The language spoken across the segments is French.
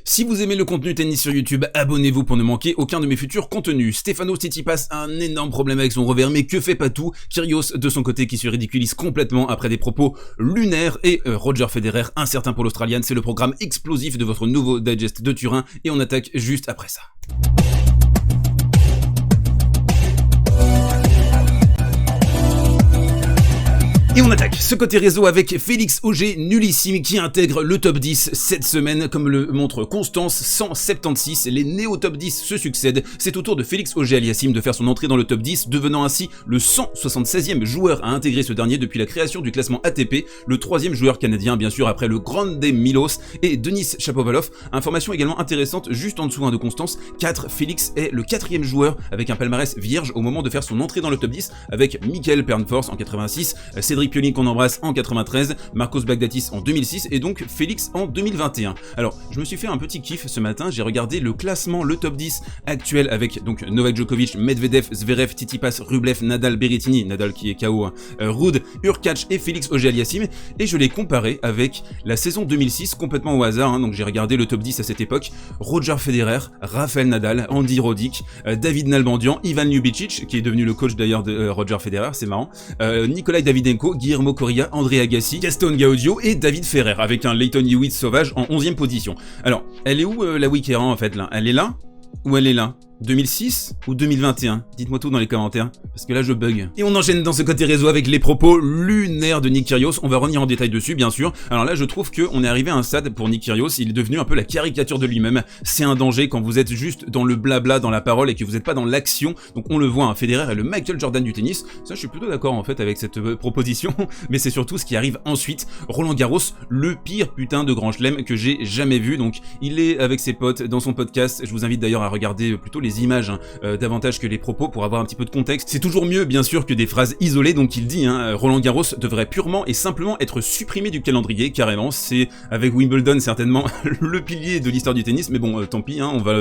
Si vous aimez le contenu tennis sur YouTube, abonnez-vous pour ne manquer aucun de mes futurs contenus. Stefanos Tsitsipas a un énorme problème avec son revers, mais que fait Patou? Kyrgios de son côté qui se ridiculise complètement après des propos lunaires, et Roger Federer incertain pour l'Australian. C'est le programme explosif de votre nouveau digest de Turin, et on attaque juste après ça. Et on attaque ce côté réseau avec Félix Auger nullissime qui intègre le top 10 cette semaine, comme le montre Constance 176. Les néo-top 10 se succèdent. C'est au tour de Félix Auger-Aliassime de faire son entrée dans le top 10, devenant ainsi le 176e joueur à intégrer ce dernier depuis la création du classement ATP, le 3e joueur canadien bien sûr après le Grande Milos et Denis Shapovalov. Information également intéressante juste en dessous de Constance, 4, Félix est le 4e joueur avec un palmarès vierge au moment de faire son entrée dans le top 10 avec Michael Pernfors en 86, Cédric Pioline qu'on embrasse en 93, Marcos Baghdatis en 2006 et donc Félix en 2021. Alors, je me suis fait un petit kiff ce matin, j'ai regardé le classement, le top 10 actuel avec donc Novak Djokovic, Medvedev, Zverev, Tsitsipas, Rublev, Nadal, Berrettini, Nadal qui est KO, Ruud, Hurkacz et Félix Auger-Aliassime, et je l'ai comparé avec la saison 2006 complètement au hasard, donc j'ai regardé le top 10 à cette époque, Roger Federer, Rafael Nadal, Andy Roddick, David Nalbandian, Ivan Ljubicic qui est devenu le coach d'ailleurs de Roger Federer, c'est marrant, Nikolai Davydenko, Guillermo Coria, André Agassi, Gaston Gaudio et David Ferrer avec un Lleyton Hewitt sauvage en 11e position. Alors, elle est où la Wikeran en fait là? Elle est là ou elle est là? 2006 ou 2021? Dites-moi tout dans les commentaires, parce que là je bug. Et on enchaîne dans ce côté réseau avec les propos lunaires de Nick Kyrgios, on va revenir en détail dessus bien sûr. Alors là je trouve qu'on est arrivé à un stade pour Nick Kyrgios, il est devenu un peu la caricature de lui-même. C'est un danger quand vous êtes juste dans le blabla, dans la parole, et que vous n'êtes pas dans l'action. Donc on le voit, Federer est le Michael Jordan du tennis. Ça je suis plutôt d'accord en fait avec cette proposition, mais c'est surtout ce qui arrive ensuite. Roland Garros, le pire putain de grand chelem que j'ai jamais vu. Donc il est avec ses potes dans son podcast, je vous invite d'ailleurs à regarder plutôt les images davantage que les propos pour avoir un petit peu de contexte. C'est toujours mieux bien sûr que des phrases isolées, donc il dit Roland Garros devrait purement et simplement être supprimé du calendrier, carrément. C'est avec Wimbledon certainement le pilier de l'histoire du tennis, mais bon tant pis, on va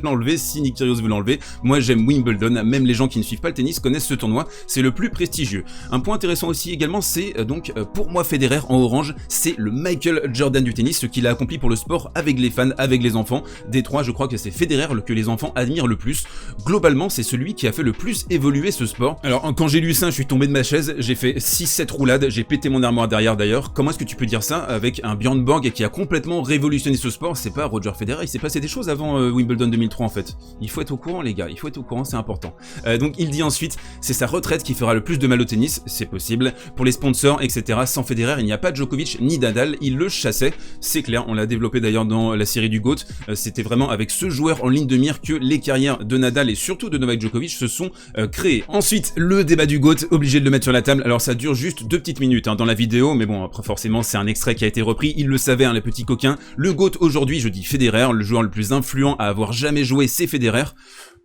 l'enlever si Nick Kyrgios veut l'enlever. Moi j'aime Wimbledon, même les gens qui ne suivent pas le tennis connaissent ce tournoi, c'est le plus prestigieux. Un point intéressant aussi également, c'est donc pour moi Federer en orange, c'est le Michael Jordan du tennis, ce qu'il a accompli pour le sport avec les fans, avec les enfants. Des trois, je crois que c'est Federer que les enfants admirent le plus. Globalement, c'est celui qui a fait le plus évoluer ce sport. Alors, quand j'ai lu ça, je suis tombé de ma chaise, j'ai fait 6-7 roulades, j'ai pété mon armoire derrière d'ailleurs. Comment est-ce que tu peux dire ça avec un Björn Borg qui a complètement révolutionné ce sport? C'est pas Roger Federer, il s'est passé des choses avant Wimbledon 2003 en fait. Il faut être au courant les gars, il faut être au courant, c'est important. Donc il dit ensuite, c'est sa retraite qui fera le plus de mal au tennis, c'est possible. Pour les sponsors, etc. Sans Federer, il n'y a pas Djokovic ni Nadal, il le chassait, c'est clair, on l'a développé d'ailleurs dans la série du GOAT. C'était vraiment avec ce joueur en ligne de mire que les carrières de Nadal et surtout de Novak Djokovic se sont créées. Ensuite, le débat du GOAT, obligé de le mettre sur la table. Alors ça dure juste 2 petites minutes dans la vidéo, mais bon, après forcément c'est un extrait qui a été repris, il le savait les petits coquins. Le GOAT aujourd'hui, je dis Federer, le joueur le plus influent à avoir jamais joué, c'est Federer.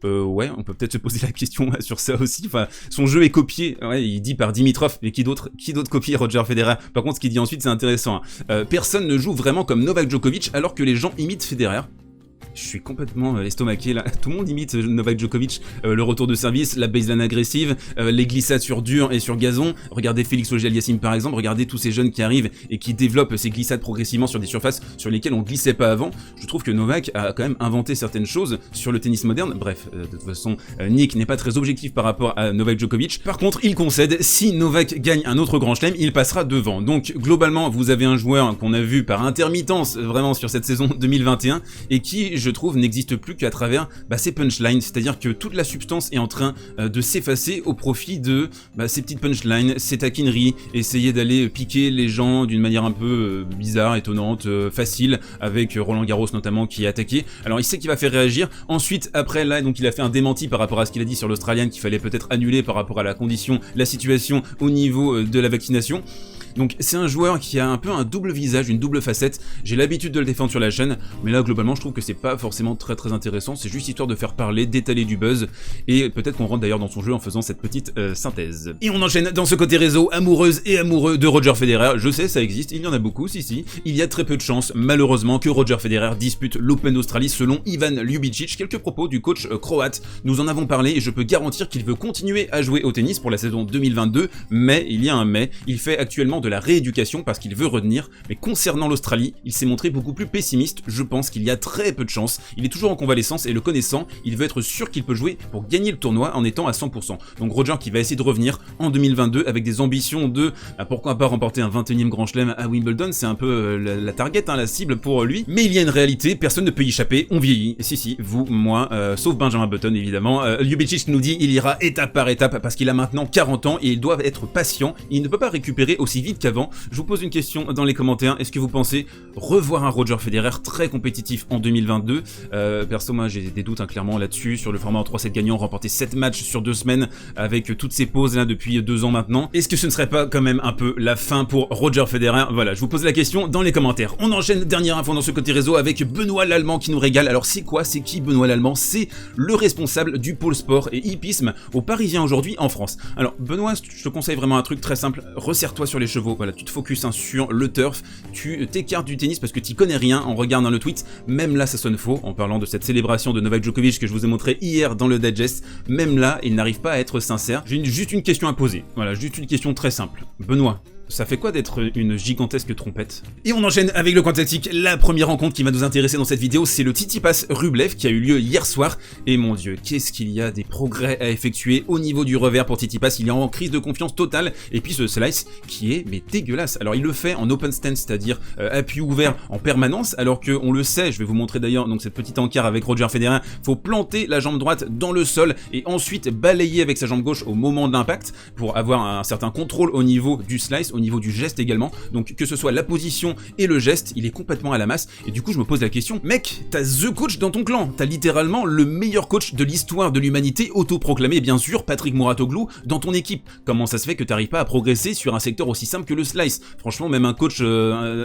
Ouais, on peut peut-être se poser la question sur ça aussi. Enfin, son jeu est copié, ouais, il dit par Dimitrov, mais qui d'autre copie Roger Federer? Par contre, ce qu'il dit ensuite, c'est intéressant. Personne ne joue vraiment comme Novak Djokovic alors que les gens imitent Federer. Je suis complètement estomaqué là, tout le monde imite Novak Djokovic, le retour de service, la baseline agressive, les glissades sur dur et sur gazon. Regardez Félix Auger-Aliassime par exemple, regardez tous ces jeunes qui arrivent et qui développent ces glissades progressivement sur des surfaces sur lesquelles on glissait pas avant. Je trouve que Novak a quand même inventé certaines choses sur le tennis moderne. Bref, de toute façon, Nick n'est pas très objectif par rapport à Novak Djokovic. Par contre, il concède, si Novak gagne un autre grand chelem, il passera devant. Donc globalement, vous avez un joueur qu'on a vu par intermittence vraiment sur cette saison 2021 et qui, je trouve, n'existe plus qu'à travers ces punchlines, c'est-à-dire que toute la substance est en train de s'effacer au profit de ces petites punchlines, ces taquineries, essayer d'aller piquer les gens d'une manière un peu bizarre, étonnante, facile, avec Roland Garros notamment qui est attaqué. Alors il sait qu'il va faire réagir, ensuite après là donc il a fait un démenti par rapport à ce qu'il a dit sur l'Australian qu'il fallait peut-être annuler par rapport à la condition, la situation au niveau de la vaccination. Donc c'est un joueur qui a un peu un double visage, une double facette. J'ai l'habitude de le défendre sur la chaîne, mais là globalement je trouve que c'est pas forcément très intéressant, c'est juste histoire de faire parler, d'étaler du buzz, et peut-être qu'on rentre d'ailleurs dans son jeu en faisant cette petite synthèse. Et on enchaîne dans ce côté réseau, amoureuse et amoureux de Roger Federer. Je sais, ça existe, il y en a beaucoup, si. Il y a très peu de chances, malheureusement, que Roger Federer dispute l'Open d'Australie selon Ivan Ljubicic. Quelques propos du coach croate, nous en avons parlé et je peux garantir qu'il veut continuer à jouer au tennis pour la saison 2022, mais il y a un mais, il fait actuellement de la rééducation parce qu'il veut revenir, mais concernant l'Australie, il s'est montré beaucoup plus pessimiste. Je pense qu'il y a très peu de chance. Il est toujours en convalescence et le connaissant, il veut être sûr qu'il peut jouer pour gagner le tournoi en étant à 100%. Donc Roger qui va essayer de revenir en 2022 avec des ambitions de pourquoi pas remporter un 21e Grand Chelem à Wimbledon, c'est un peu la target, la cible pour lui. Mais il y a une réalité, personne ne peut y échapper, on vieillit. Si, vous, moi, sauf Benjamin Button évidemment. Ljubicic nous dit il ira étape par étape parce qu'il a maintenant 40 ans et il doit être patient. Il ne peut pas récupérer aussi vite qu'avant. Je vous pose une question dans les commentaires, est-ce que vous pensez revoir un Roger Federer très compétitif en 2022? Perso, moi j'ai des doutes clairement là-dessus, sur le format en 3-7 gagnant, remporter 7 matchs sur 2 semaines avec toutes ces pauses là depuis 2 ans maintenant. Est-ce que ce ne serait pas quand même un peu la fin pour Roger Federer? Voilà, je vous pose la question dans les commentaires. On enchaîne, dernière info dans ce côté réseau avec Benoît Lallemand qui nous régale. Alors c'est quoi? C'est qui Benoît Lallemand? C'est le responsable du pôle sport et hippisme au Parisien aujourd'hui en France. Alors Benoît, je te conseille vraiment un truc très simple, resserre-toi sur les chevaux, voilà, tu te focuses sur le turf, tu t'écartes du tennis parce que tu connais rien en regardant le tweet, même là ça sonne faux, en parlant de cette célébration de Novak Djokovic que je vous ai montré hier dans le digest, même là il n'arrive pas à être sincère. J'ai juste une question à poser, voilà, juste une question très simple. Benoît, ça fait quoi d'être une gigantesque trompette? Et on enchaîne avec le coin tactique. La première rencontre qui va nous intéresser dans cette vidéo, c'est le Tsitsipas Rublev qui a eu lieu hier soir. Et mon dieu, qu'est-ce qu'il y a des progrès à effectuer au niveau du revers pour Tsitsipas. Il est en crise de confiance totale. Et puis ce slice qui est mais dégueulasse. Alors il le fait en open stance, c'est-à-dire appui ouvert en permanence, alors que on le sait, je vais vous montrer d'ailleurs donc cette petite encart avec Roger Federer, faut planter la jambe droite dans le sol et ensuite balayer avec sa jambe gauche au moment de l'impact pour avoir un certain contrôle au niveau du slice, au niveau du geste également. Donc que ce soit la position et le geste, il est complètement à la masse. Et du coup je me pose la question, mec, t'as the coach dans ton clan, t'as littéralement le meilleur coach de l'histoire de l'humanité, autoproclamé bien sûr, Patrick Mouratoglou, dans ton équipe. Comment ça se fait que t'arrives pas à progresser sur un secteur aussi simple que le slice? Franchement, même un coach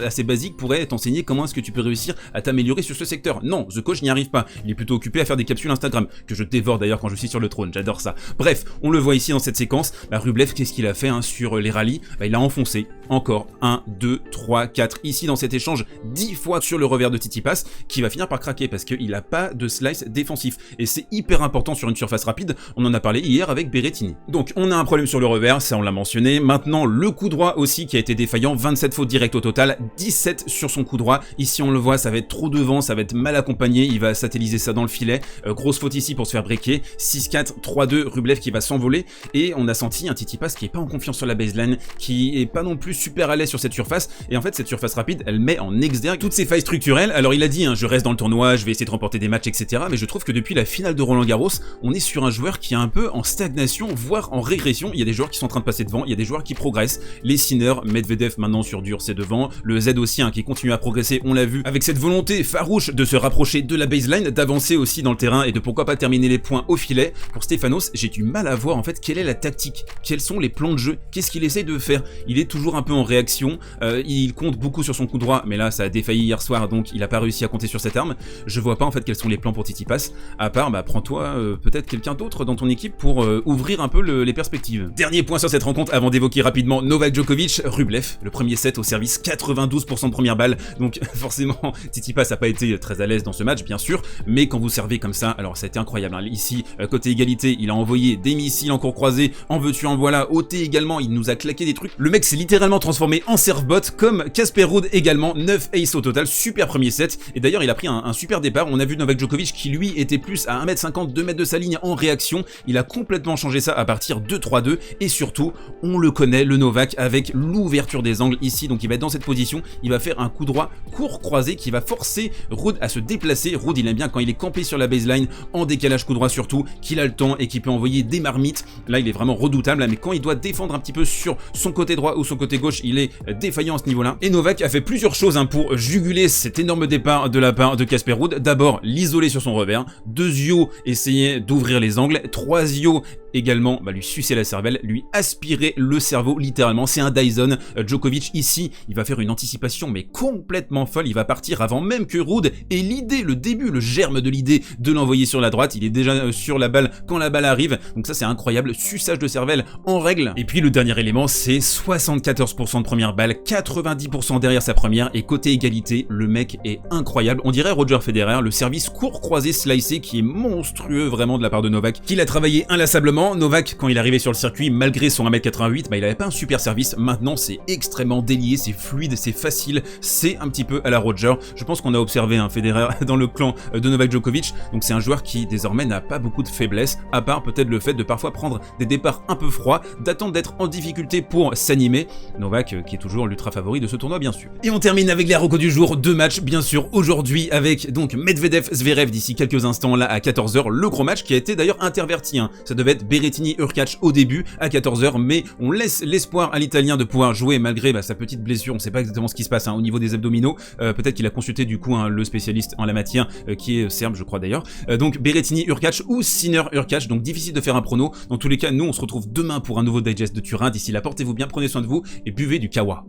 assez basique pourrait t'enseigner comment est-ce que tu peux réussir à t'améliorer sur ce secteur. Non, the coach n'y arrive pas, il est plutôt occupé à faire des capsules Instagram, que je dévore d'ailleurs quand je suis sur le trône, j'adore ça. Bref, on le voit ici dans cette séquence, Rublev, qu'est-ce qu'il a fait sur les rallyes? Il a enfoncé encore 1, 2, 3, 4, ici dans cet échange 10 fois sur le revers de Tsitsipas, qui va finir par craquer parce qu'il n'a pas de slice défensif, et c'est hyper important sur une surface rapide, on en a parlé hier avec Berrettini. Donc on a un problème sur le revers, ça on l'a mentionné, maintenant le coup droit aussi qui a été défaillant, 27 fautes directes au total, 17 sur son coup droit, ici on le voit, ça va être trop devant, ça va être mal accompagné, il va satelliser ça dans le filet, grosse faute ici pour se faire breaker, 6-4, 3-2, Rublev qui va s'envoler, et on a senti un Tsitsipas qui est pas en confiance sur la baseline, qui est pas non plus super à l'aise sur cette surface, et en fait cette surface rapide elle met en exergue toutes ces failles structurelles. Alors il a dit je reste dans le tournoi, je vais essayer de remporter des matchs etc, mais je trouve que depuis la finale de Roland Garros on est sur un joueur qui est un peu en stagnation, voire en régression. Il y a des joueurs qui sont en train de passer devant, il y a des joueurs qui progressent, les Sinner, Medvedev maintenant sur dur c'est devant, le Z aussi qui continue à progresser, on l'a vu, avec cette volonté farouche de se rapprocher de la baseline, d'avancer aussi dans le terrain et de pourquoi pas terminer les points au filet. Pour Stefanos, j'ai du mal à voir en fait quelle est la tactique, quels sont les plans de jeu, qu'est-ce qu'il essaye de faire. Il est toujours un peu en réaction, il compte beaucoup sur son coup droit, mais là ça a défailli hier soir donc il a pas réussi à compter sur cette arme. Je vois pas en fait quels sont les plans pour Tsitsipas, à part prends-toi peut-être quelqu'un d'autre dans ton équipe pour ouvrir un peu les perspectives. Dernier point sur cette rencontre avant d'évoquer rapidement Novak Djokovic, Rublev, le premier set au service, 92% de première balle, donc forcément Tsitsipas a pas été très à l'aise dans ce match bien sûr, mais quand vous servez comme ça, alors ça a été incroyable, ici côté égalité, il a envoyé des missiles en cours croisé, en veux-tu en voilà, OT également, il nous a claqué des trucs, le mec s'est littéralement transformé en serve-bot comme Casper Ruud également, 9 ace au total, super premier set, et d'ailleurs il a pris un super départ. On a vu Novak Djokovic qui lui était plus à 1m50, 2 mètres de sa ligne en réaction, il a complètement changé ça à partir de 3-2, et surtout on le connaît le Novak avec l'ouverture des angles ici, donc il va être dans cette position, il va faire un coup droit court croisé qui va forcer Ruud à se déplacer. Ruud il aime bien quand il est campé sur la baseline en décalage coup droit surtout, qu'il a le temps et qu'il peut envoyer des marmites, là il est vraiment redoutable, mais quand il doit défendre un petit peu sur son côté droit ou son côté gauche, il est défaillant à ce niveau là, et Novak a fait plusieurs choses pour juguler cet énorme départ de la part de Casper Ruud. D'abord l'isoler sur son revers, 2 yeux essayer d'ouvrir les angles, 3 yeux également lui sucer la cervelle, lui aspirer le cerveau littéralement, c'est un Dyson. Djokovic ici il va faire une anticipation mais complètement folle, il va partir avant même que Ruud ait l'idée, le début, le germe de l'idée de l'envoyer sur la droite, il est déjà sur la balle quand la balle arrive, donc ça c'est incroyable, suçage de cervelle en règle. Et puis le dernier élément c'est 74% de première balle, 90% derrière sa première, et côté égalité, le mec est incroyable. On dirait Roger Federer, le service court croisé slicé qui est monstrueux vraiment de la part de Novak, qu'il a travaillé inlassablement. Novak, quand il arrivait sur le circuit, malgré son 1m88, il avait pas un super service. Maintenant, c'est extrêmement délié, c'est fluide, c'est facile, c'est un petit peu à la Roger. Je pense qu'on a observé un Federer dans le clan de Novak Djokovic, donc c'est un joueur qui désormais n'a pas beaucoup de faiblesse, à part peut-être le fait de parfois prendre des départs un peu froids, d'attendre d'être en difficulté pour s'animer. Novak qui est toujours l'ultra favori de ce tournoi bien sûr. Et on termine avec les recos du jour, 2 matchs bien sûr aujourd'hui avec donc Medvedev-Zverev d'ici quelques instants là à 14h, le gros match qui a été d'ailleurs interverti, hein. Ça devait être Berrettini-Hurkacz au début à 14h, mais on laisse l'espoir à l'italien de pouvoir jouer malgré sa petite blessure, on sait pas exactement ce qui se passe au niveau des abdominaux, peut-être qu'il a consulté du coup le spécialiste en la matière qui est serbe je crois d'ailleurs, donc Berrettini-Hurkacz ou Sinner-Hurkacz, donc difficile de faire un prono. Dans tous les cas, nous on se retrouve demain pour un nouveau digest de Turin. D'ici là, portez-vous bien, prenez soin de vous et buvez du kawa.